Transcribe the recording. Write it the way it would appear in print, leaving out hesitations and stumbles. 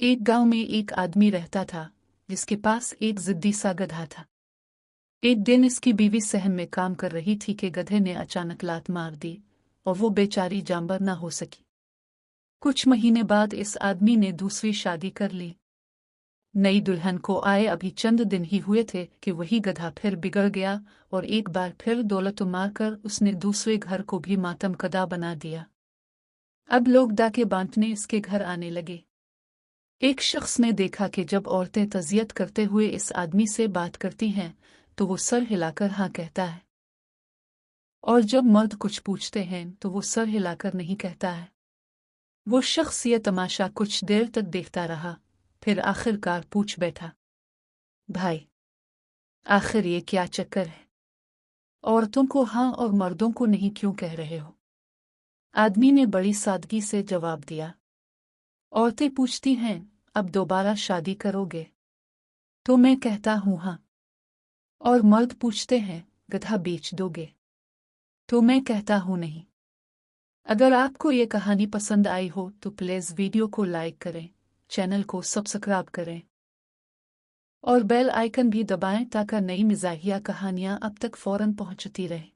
एक गांव में एक आदमी रहता था जिसके पास एक जिद्दी सा गधा था। एक दिन इसकी बीवी सहन में काम कर रही थी कि गधे ने अचानक लात मार दी और वो बेचारी जानवर ना हो सकी। कुछ महीने बाद इस आदमी ने दूसरी शादी कर ली। नई दुल्हन को आए अभी चंद दिन ही हुए थे कि वही गधा फिर बिगड़ गया और एक बार फिर दौलत मारकर उसने दूसरे घर को भी मातमकदा बना दिया। अब लोग डाके बांटने इसके घर आने लगे। एक शख्स ने देखा कि जब औरतें तज़ियत करते हुए इस आदमी से बात करती हैं तो वो सर हिलाकर हाँ कहता है, और जब मर्द कुछ पूछते हैं तो वो सर हिलाकर नहीं कहता है। वो शख्स ये तमाशा कुछ देर तक देखता रहा, फिर आखिरकार पूछ बैठा, भाई, आखिर ये क्या चक्कर है? औरतों को हाँ और मर्दों को नहीं क्यों कह रहे हो? आदमी ने बड़ी सादगी से जवाब दिया, औरतें पूछती हैं, अब दोबारा शादी करोगे? तो मैं कहता हूँ हाँ। और मर्द पूछते हैं, गधा बेच दोगे? तो मैं कहता हूँ नहीं। अगर आपको ये कहानी पसंद आई हो तो प्लीज़ वीडियो को लाइक करें, चैनल को सब्सक्राइब करें और बेल आइकन भी दबाएं ताकि नई मिज़ाहिया कहानियाँ अब तक फ़ौरन पहुंचती रहें।